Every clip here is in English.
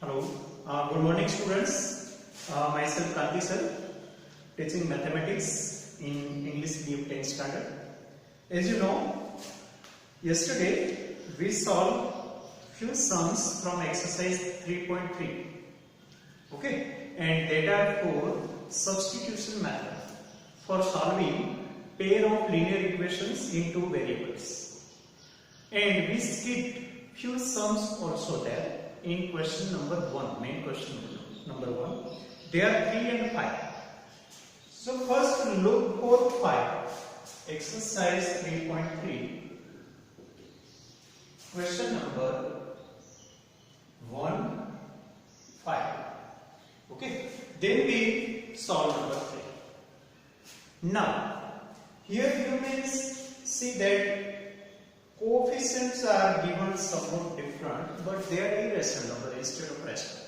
Hello, good morning students. Myself Kanti sir, teaching mathematics in English medium 10th standard. As you know, yesterday we solved few sums from exercise 3.3. Okay, and that are for substitution method for solving pair of linear equations in two variables. And we skipped few sums also there. In question number 1, main question number 1, there are 3 and 5. So first look for 5, exercise 3.3, question number 1, 5. Okay, then we solve number 3. Now, here you may see that coefficients are given somewhat different, but they are irrational number instead of rational.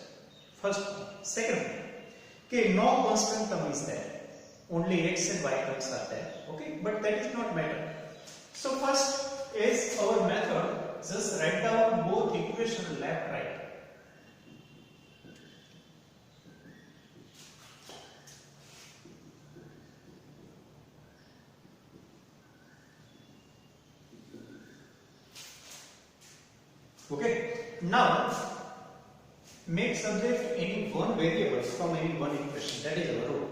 First one. Second one. Okay, no constant term is there. Only x and y terms are there. Okay, but that is not matter. So first, as our method, just write down both equations left, right. Okay, now make subject any one variable from any one equation, that is our rule.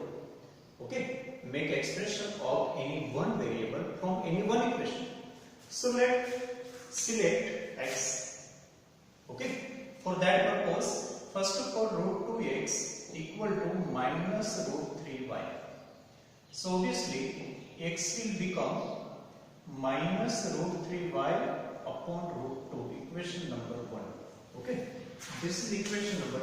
Okay, make expression of any one variable from any one equation. So let's select x. Okay, for that purpose, first of all, root 2x equal to minus root 3y. So obviously x will become minus root 3y upon root 2, equation number 1. Okay, this is equation number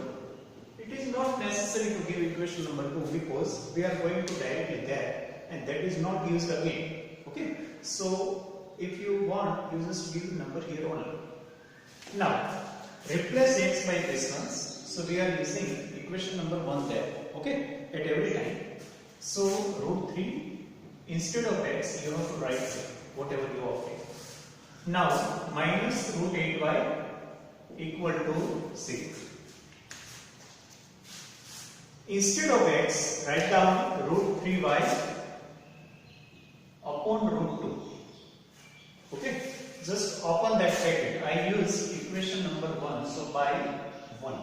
2. It is not necessary to give equation number 2 because we are going to directly there and that is not used again. Okay, so if you want, you just give number here only. Now, replace x by this one. So we are using equation number 1 there. Okay, at every time. So root 3 instead of x, you have to write whatever you are offering. Now, minus root 8y equal to 6. Instead of x, write down root 3y upon root 2. Okay, just open that bracket. I use equation number 1, so by 1.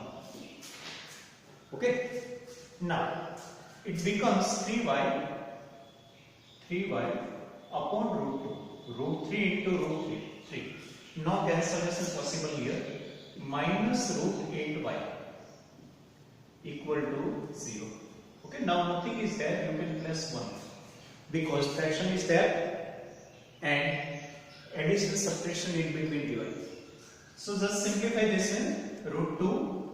Okay, now it becomes 3y upon root 2. Root 3 into root 3. No cancellation possible here. Minus root 8y equal to 0. Okay, now nothing is there, you can plus 1 because fraction is there and addition subtraction in between given. So just simplify this in root 2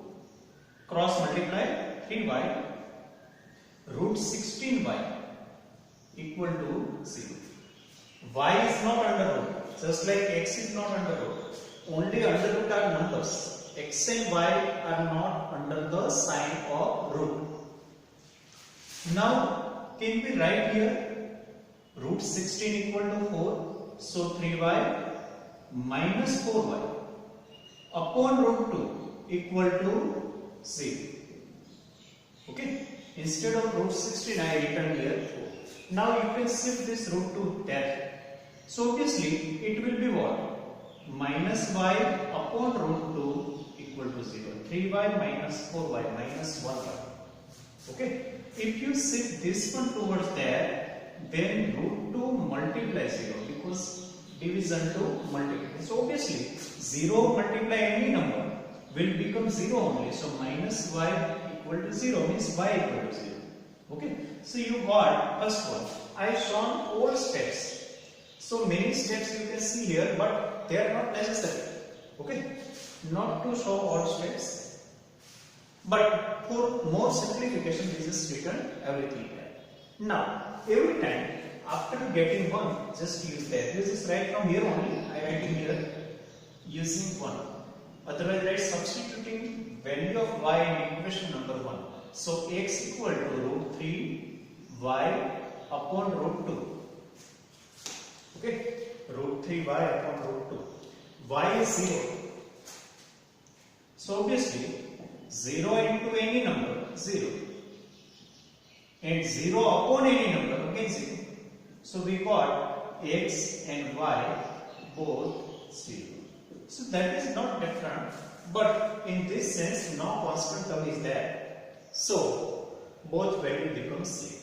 cross multiply 3y root 16y equal to 0. Y is not under root, just like x is not under root. Only under root are numbers. X and y are not under the sign of root. Now, can we write here root 16 equal to 4? So 3y minus 4y upon root 2 equal to 0. Okay, instead of root 16 I written here 4. Now you can shift this root to there. So obviously it will be what? Minus y upon root 2 equal to 0. 3y minus 4y minus 1y. Okay. If you shift this one towards there, then root 2 multiply 0 because division to multiply. So obviously 0 multiply any number will become 0 only. So minus y equal to 0 means y equal to 0. Okay. So you got first one. I shown all steps. So many steps you can see here, but they are not necessary. Okay, not to show all steps, but for more simplification, we just written everything here. Now, every time after getting 1, just use that. You just write from here only. I writing here using 1. Otherwise, write substituting value of y in equation number 1. So x equal to root 3 y upon root 2. Okay, root 3y upon root 2. Y is 0. So obviously 0 into any number 0 and 0 upon any number again 0. So we got x and y both 0. So that is not different, but in this sense no constant term is there. So both value become same.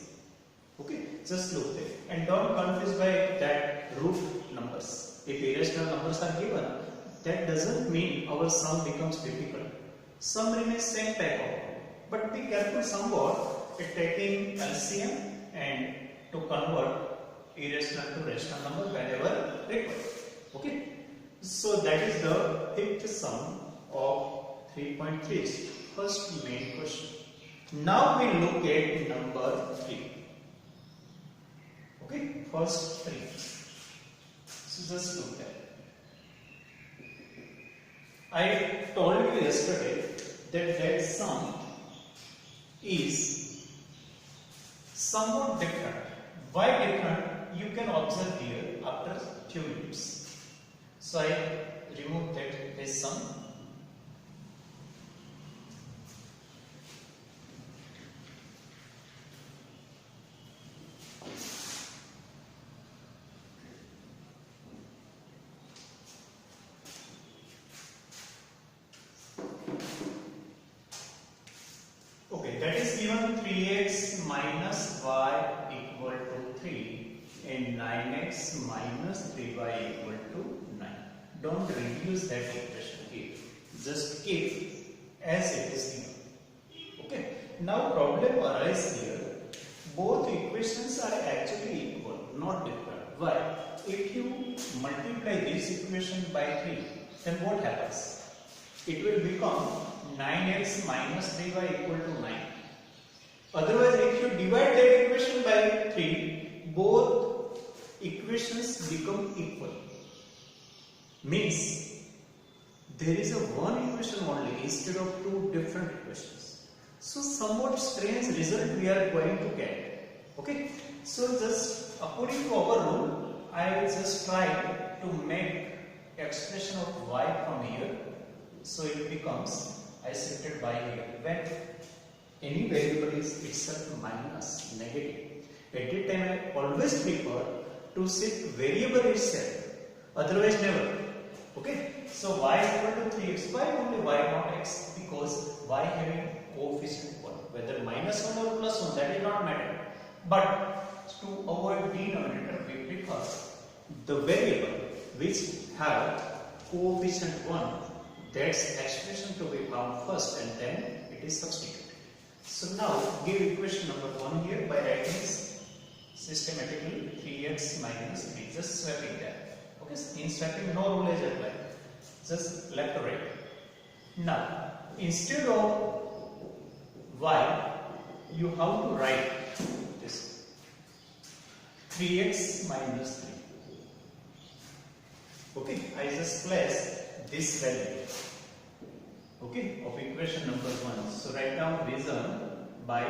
Okay, just look there and don't confuse by that root numbers. If irrational numbers are given, that doesn't mean our sum becomes difficult. Sum remains same type of, but be careful somewhat at taking LCM and to convert irrational to rational number whenever required. Okay, so that is the fifth sum of 3.3, first main question. Now we look at number 3. Okay, first 3. So just look at it. I told you yesterday that sum is somewhat different. Why different? You can observe here after few minutes. So I remove that this sum. Okay, that is given 3x minus y equal to 3 and 9x minus 3y equal to 9. Don't reduce that equation here. Just keep as it is given. Okay. Now problem arises here. Both equations are actually equal, not different. Why? If you multiply this equation by 3, then what happens? It will become 9x minus 3y equal to 9. Otherwise, if you divide that equation by 3, both equations become equal. Means there is a one equation only instead of two different equations. So somewhat strange result we are going to get. Okay. So just according to our rule, I will just try to make expression of y from here. So it becomes I shifted by here. When any variable is itself minus negative, at that time I always prefer to shift variable itself. Otherwise never. Okay. So y equal to 3x. Why only y not x? Because y having coefficient 1. Whether minus 1 or plus 1, that is not matter. But to avoid denominator, we prefer the variable which have coefficient 1. That's expression to be found first and then it is substituted. So now give equation number 1 here by writing systematically 3x minus 3. Just swapping that. Okay, in swapping no rule is applied. Just left or right. Now instead of y, you have to write this 3x minus 3. Okay, I just place this value, okay, of equation number 1. So write down reason by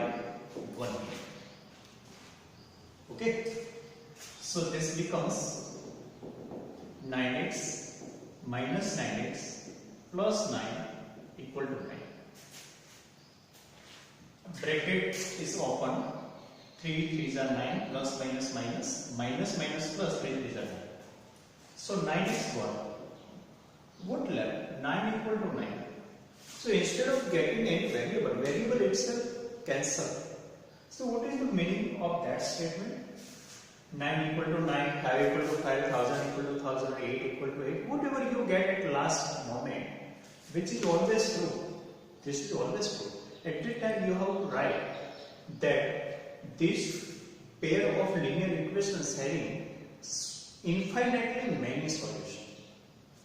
1. Okay, so this becomes 9x minus 9x plus 9 equal to 9. Bracket is open. 3 3s are 9 plus minus minus minus minus plus 3 3s are 9. So 9 is 1. What left? 9 equal to 9. So instead of getting any variable itself cancel. So what is the meaning of that statement? 9 equal to 9, 5 equal to 5, 1000 equal to 1000, 8 equal to 8. Whatever you get at last moment, which is always true. This is always true. At that time you have to write that this pair of linear equations having infinitely many solutions.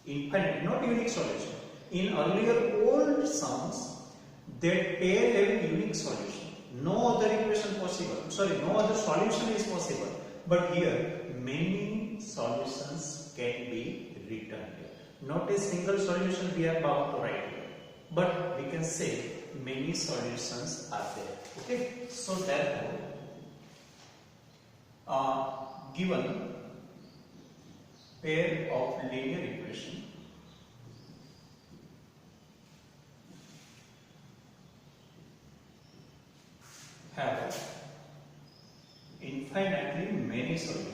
Infinite, not unique solution. In earlier old sums, that pair having unique solution. No other equation possible. No other solution is possible. But here, many solutions can be written here. Not a single solution we are bound to write here. But we can say many solutions are there. Okay. So therefore, given pair of linear equation have infinitely many solutions.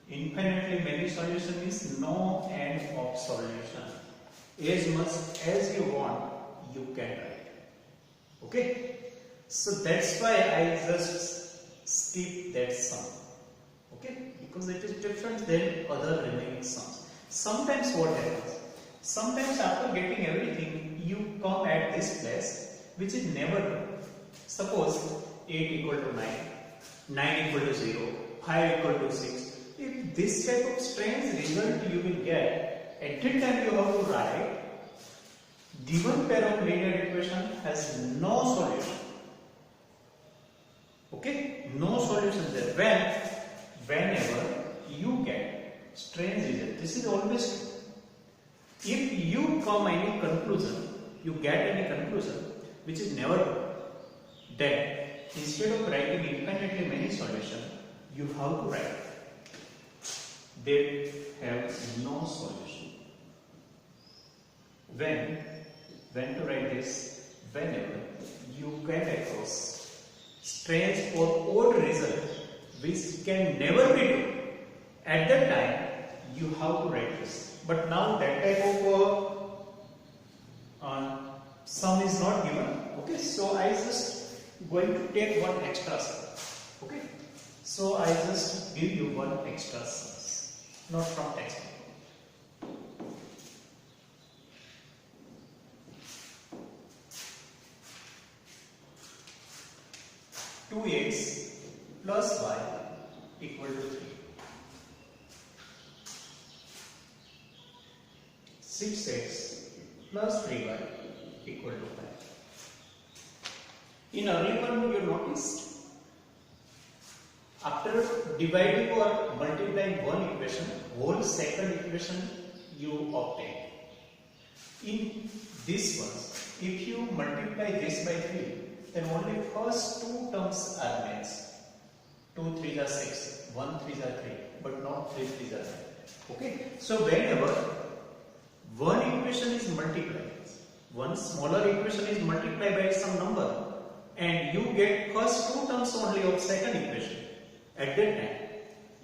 Infinitely many solution means no end of solution. As much as you want, you can write. Okay? So that's why I just skip that sum. Okay? Because it is different than other remaining sums. Sometimes what happens? Sometimes after getting everything, you come at this place which is never done. Suppose 8 equal to 9, 9 equal to 0, 5 equal to 6. If this type of strange result you will get, at that time you have to write given pair of linear equation has no solution. Okay? No solution there. Whenever you get strange result, this is always true. If you come any conclusion, you get any conclusion which is never true, then instead of writing infinitely many solutions, you have to write they have no solution. When to write this? Whenever you get across strange or odd result which can never be true, at that time you have to write this. But now that type of sum is not given. Okay, so I just going to take one extra sum. Okay, so I just give you one extra sum. Not from textbook. Two x plus y equal to 3. 6x plus 3y equal to 5. In early one you notice, after dividing or multiplying one equation, whole second equation you obtain. In this one, if you multiply this by 3, then only first two terms are matched. 2 3s are 6, 1 3s are 3, but not 3 3s are 9. Okay? So whenever one equation is multiplied, one smaller equation is multiplied by some number, and you get first two terms only of second equation, at that time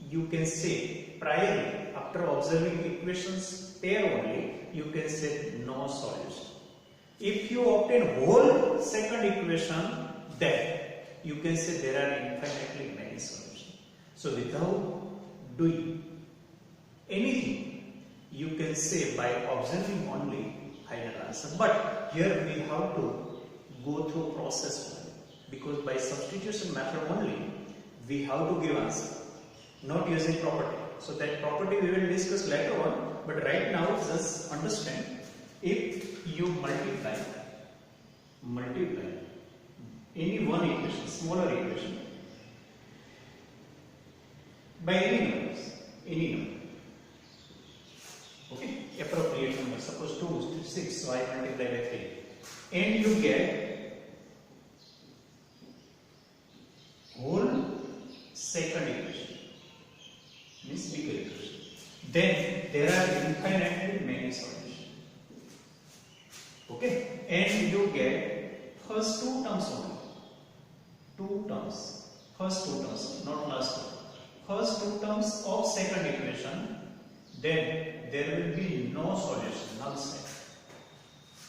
you can say priorly, after observing equations pair only, you can say no solution. If you obtain whole second equation, then you can say there are infinitely many solutions. So without doing anything, you can say by observing only final answer. But here we have to go through process only, because by substitution method only we have to give answer, not using property. So that property we will discuss later on, but right now just understand, if you multiply any one equation, smaller equation, by any number, okay, appropriate number, suppose 2 to 6, so I multiply by 3, and you get whole second equation, means bigger equation, then there are infinitely many solutions. Okay, and you get first two terms only. First two terms, not last two. First two terms of second equation, then there will be no solution, null set.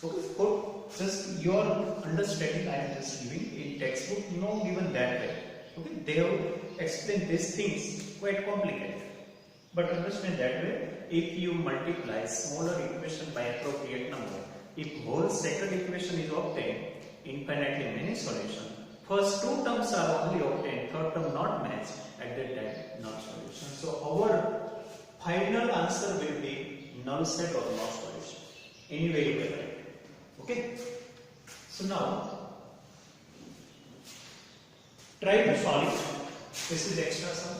Okay, for just your understanding, I am just giving. In textbook, no given that way. Okay, they have explained these things quite complicated. But understand that way, if you multiply smaller equation by appropriate number, if whole second equation is obtained, infinitely many solutions, first two terms are only obtained, third term not matched, at that time not solution. So our final answer will be null set or no solution. Anyway you can write. Okay? So now try to solve it. This is extra sum.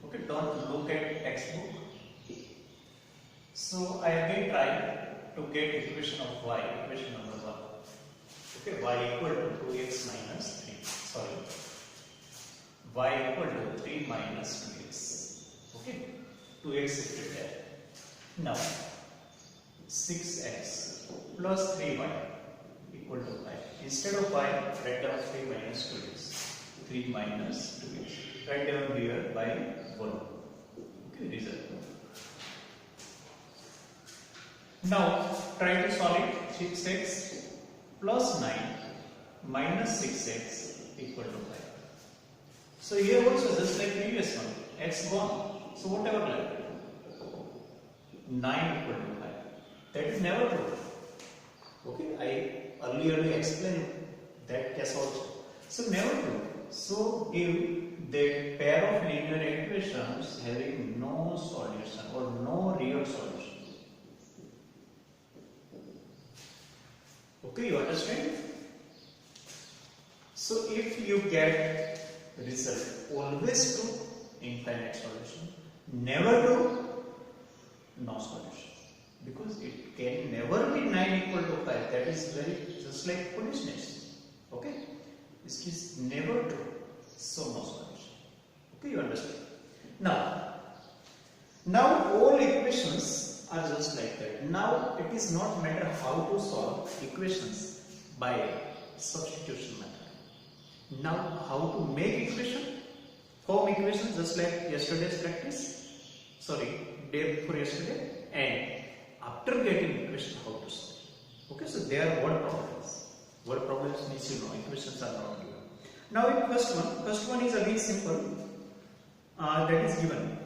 Okay, don't look at textbook. So I again try to get equation of y, equation number 1. Okay, y equal to 2x minus 3. Sorry. Y equal to 3 minus 2x. Okay, 2x is there. Now, 6x plus 3y equal to 5. Instead of y, write down 3 minus 2x. 3 minus 2x. Write down here by 1. Okay, result. Now try to solve it. 6x plus 9 minus 6x equal to 5. So here also just like previous one, x gone. So whatever left, 9 equal to 5. That is never true. Okay, I earlier explained that case also. So never true. So give the pair of linear equations having no solution or no real solution. Okay, you understand? So if you get result always true, infinite solution, never true, no solution, because it can never be 9 equal to 5. That is very just like foolishness. Okay, this is never true, so no solution. Okay, you understand? Now all equations are just like that. Now it is not matter how to solve equations by substitution method. Now how to make equation, form equation just like yesterday's practice, day before yesterday, and after getting equation how to solve. Okay, so there are word problems. Word problems means you know equations are not given. Now in first one is again simple. That is given,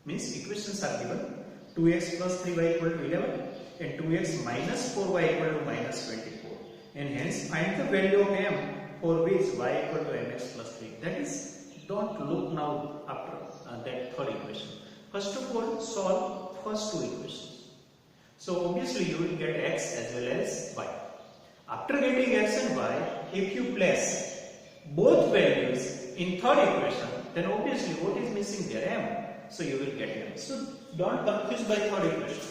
means equations are given. 2x plus 3y equal to 11 and 2x minus 4y equal to minus 24, and hence find the value of m for which y equal to mx plus 3. That is, don't look now after that third equation. First of all, solve first two equations. So obviously you will get x as well as y. After getting x and y, if you place both values in third equation, then obviously what is missing there? M. So you will get m. So don't confuse by third equation.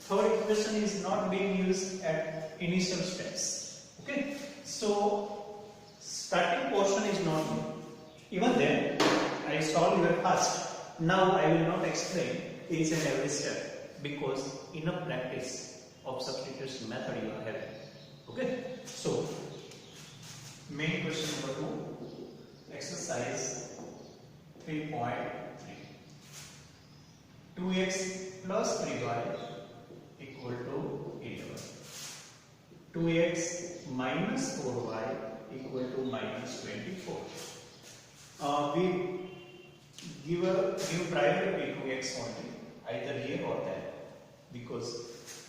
Third equation is not being used at initial steps. Okay. So starting portion is not new. Even then, I solve very fast. Now I will not explain each and every step because enough practice of substitution method you are having. Okay. So main question number 2, exercise 3.3. 2x plus 3y equal to 11. 2x minus 4y equal to minus 24. We give priority to x only, either here or there, because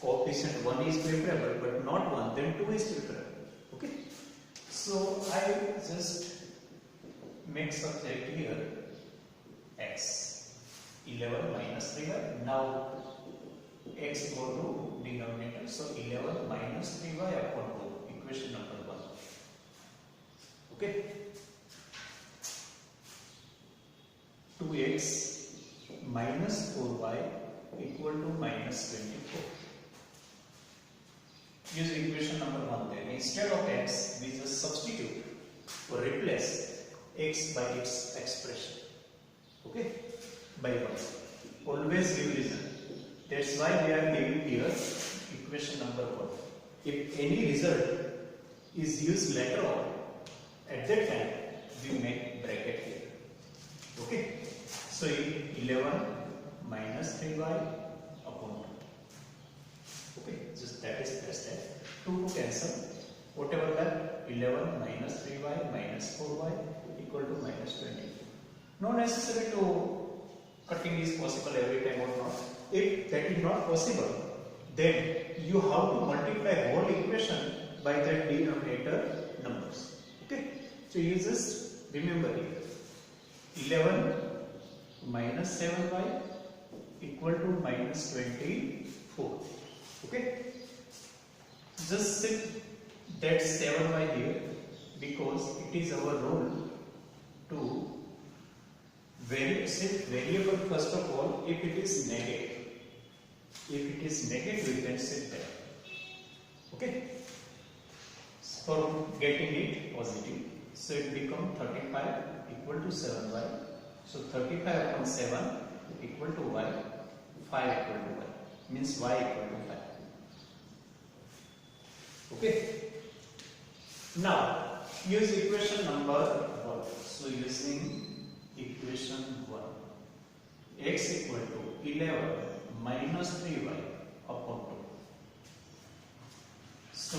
coefficient 1 is preferable, but not 1, then 2 is preferable. Okay. So I just make subject here x. 11 minus 3y. Now x go to denominator, so 11 minus 3y upon 2, equation number 1. Okay. 2x minus 4y equal to minus 24. Use equation number 1 there. Instead of x, we just substitute or replace x by its expression. Okay. By 1. Always give reason. That's why we are giving here equation number 1. If any result is used later on, at that time we make bracket here. Okay. So 11 minus 3y upon 2. Okay. Just that is best step. 2 to cancel. Whatever left, 11 minus 3y minus 4y equal to minus 24. No necessary to cutting is possible every time or not. If that is not possible, then you have to multiply whole equation by the denominator numbers. Okay. So you just remember here 11 minus 7y equal to minus 24. Okay. Just sit that 7y here because it is our rule to set variable first of all if it is negative. If it is negative, you can set that. Okay. For getting it positive, so it becomes 35 equal to 7y. So 35 upon 7 equal to y, 5 equal to y, means y equal to 5. Okay. Now use equation number 1. So using equation 1, x equal to 11 minus 3y upon 2. So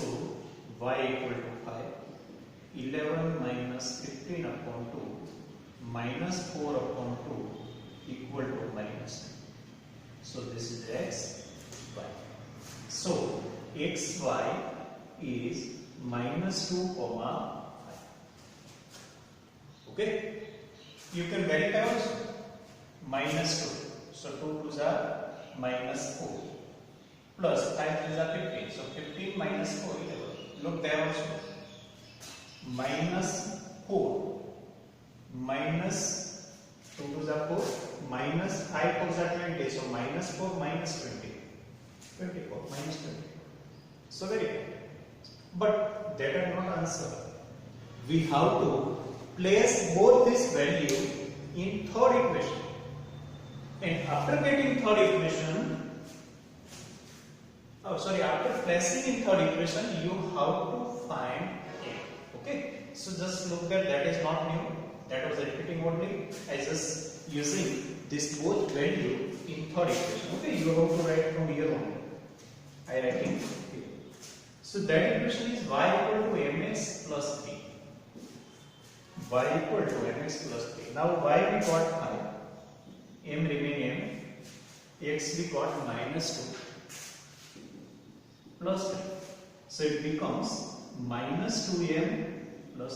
y equal to 5. 11 minus 15 upon 2 minus 4 upon 2 equal to minus 2. So this is x, y. So xy is minus 2 comma 5. Okay. You can verify also. Minus 2. So 2 2s are minus 4. Plus 5 2s are 15. So 15 minus 4 11. Look there also. Minus 4 minus 2 2s are 4 minus 5 4s are 20. So minus 4 minus 20. 24 minus 20. So very good. But that are not answer. We have to place both this value in third equation. And after getting third equation, after placing in third equation, you have to find a. Okay. So just look that is not new. That was repeating only. I just using this both value in third equation. Okay. You have to write from here only. I writing here. So that equation is y equal to mx plus 3. Y equal to mx plus 3. Now y we got 5. M remain m. X we got minus 2 plus 3. So it becomes minus 2m plus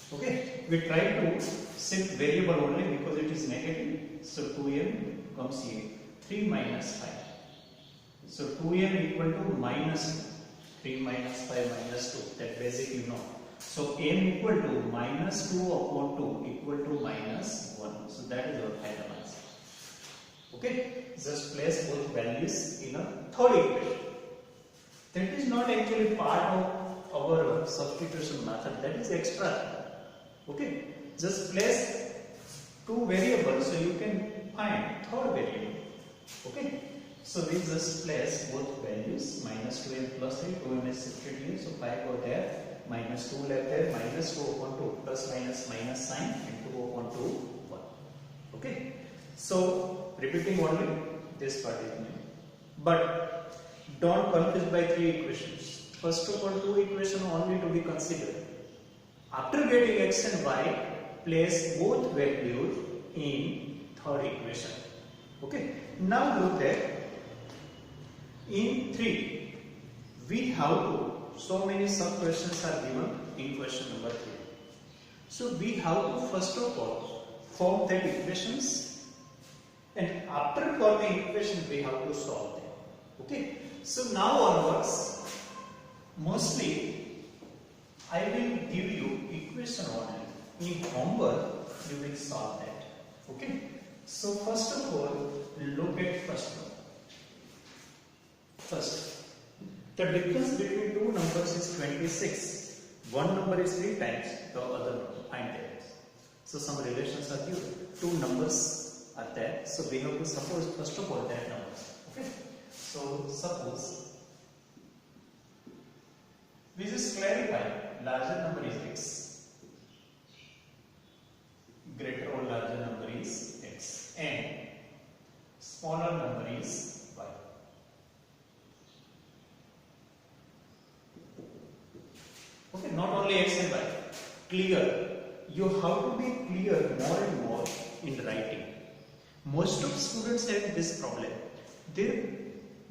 3. Okay. We try to shift variable only because it is negative. So 2m comes here. 3 minus 5. So 2m equal to minus 2. 3 minus 5 minus 2. That basic you know. So m equal to minus 2 upon 2 equal to minus 1. So that is our final answer. Okay. Just place both values in a third equation. That is not actually part of our substitution method. That is extra. Okay. Just place two variables so you can find third variable. Okay. So we just place both values minus 2m plus 3. 2m is shifted here. So 5 go there. Minus 2 left there. Minus 2 upon 2. Plus minus sign. And 2 upon 2 1. Okay. So repeating only this part is new. But don't confuse by 3 equations. First of all, 2 equations only to be considered. After getting x and y, place both values in third equation. Okay. Now look at in 3 we have to, so many sub questions are given in question number 3. So we have to first of all form that equations, and after forming equation we have to solve them. Okay. So now onwards, mostly I will give you equation only. In homework you will solve that. Okay. So first of all, look at first one. First, the difference between two numbers is 26. One number is 3 times the other number. Find that. So some relations are given. Two numbers are there. So we have to suppose first of all that numbers. Okay. So suppose we just clarify larger number is x, greater or larger number is x, and smaller number is y. Okay, not only x and y. Clear. You have to be clear more and more in writing. Most of students have this problem. Their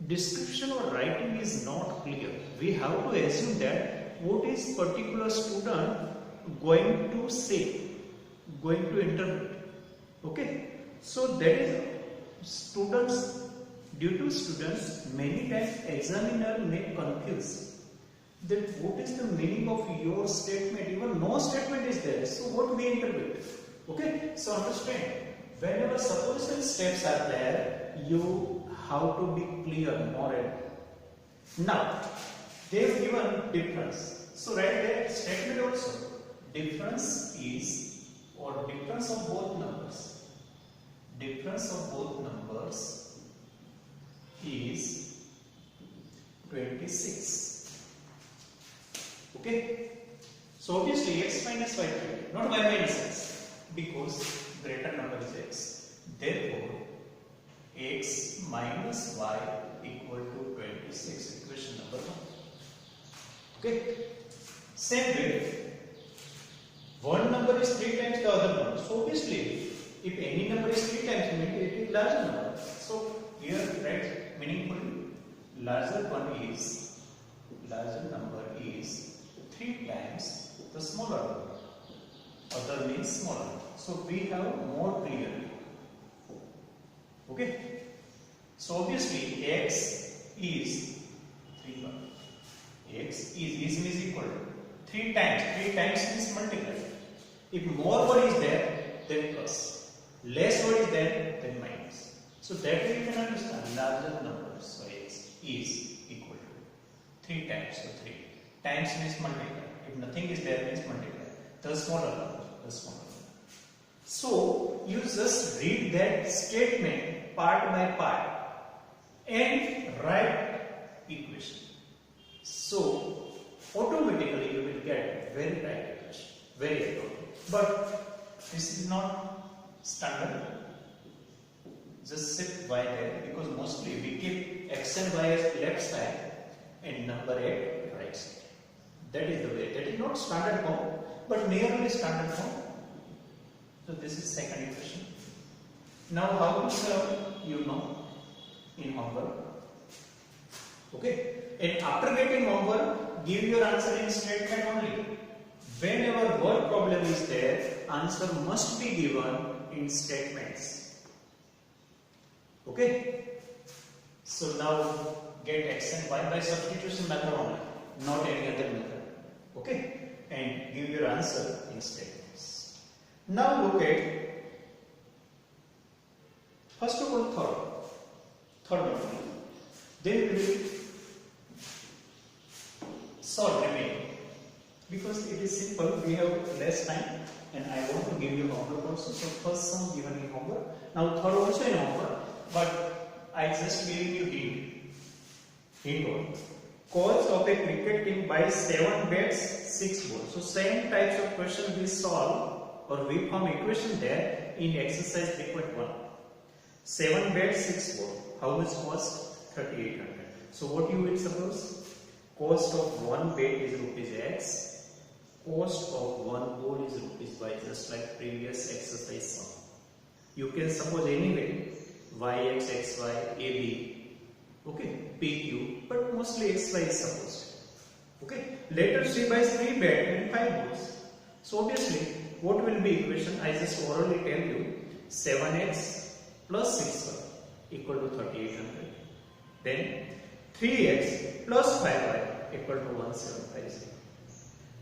description or writing is not clear. We have to assume that what is particular student going to say, going to interpret. Okay. So that is students, due to students, many times examiner may confuse that what is the meaning of your statement. Even no statement is there. So what we interpret. Okay. So understand, whenever supposition steps are there, you have to be clear more and more. Now, they have given difference. So write their statement also. Difference is, or difference of both numbers. Difference of both numbers is 26. Okay. So obviously x minus y cube, not y minus x, because greater number is x. Therefore, x minus y equal to 26, equation number 1. Okay. Same way, one number is 3 times the other number. So obviously, if any number is 3 times, it is larger number. So here write meaningfully, larger number is 3 times the smaller number. Other means smaller. So we have more clearly. Okay. So obviously x is 3 x is means equal to 3 times. 3 times means multiply. If more word is there, then plus. Less word is there, then minus. So that way you can understand larger numbers. So x is equal to 3 times. So 3 times means multiply. If nothing is there, means multiply. The smaller number. So you just read that statement part by part and write equation. So automatically you will get very right equation, very appropriate. But this is not standard. Just sit y there, because mostly we keep x and y as left side and number at right side. That is the way. That is not standard form, but nearly standard form. So this is second equation. Now how to solve, you know, in homework. Okay. And after getting homework, give your answer in statement only. Whenever word problem is there, answer must be given in statements. Okay. So now get x and y by substitution method only, not any other method. Okay. And give your answer in statements. Now look at, first of all, third one. Then we will solve remaining. Because it is simple, we have less time and I want to give you homework also. So first sum given in homework. Now third also in homework, but I just gave you hint one. Cause of a cricket team by 7 bats, 6 balls. So same types of question we solve or we form equation there in exercise 3.1. 7 bats, 6 balls. How much cost? 3800. So what you will suppose? Cost of one bat is rupees x. Cost of one ball is rupees y, just like previous exercise sum. You can suppose anyway yx, xy, ab, okay, pq, but mostly xy is supposed. Okay, later she buys 3 bat and 5 balls. So obviously, what will be equation? I just orally tell you 7x plus 6y equal to 3800. Then 3x plus 5y equal to 1750.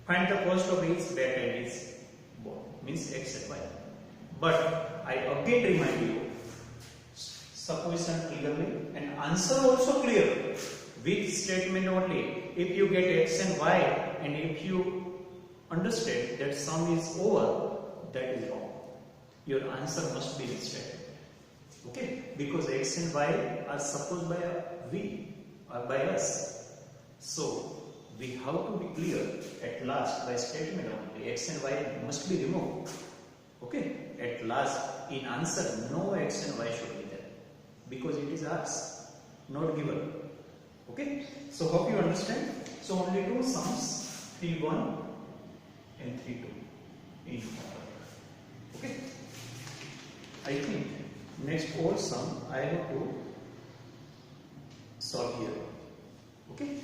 Find the cost of each bat and each ball, means x and y. But I again remind you, supposition clearly and answer also clear with statement only. If you get x and y and if you understand that sum is over, that is wrong. Your answer must be this statement. Okay, because x and y are supposed by we or by us. So we have to be clear at last by statement only. X and y must be removed. Okay, at last in answer no x and y should be there because it is ours, not given. Okay, so hope you understand. So only two sums, 3.1 and 3.2 in homework. Okay, I think next all sum I have to solve here. Okay.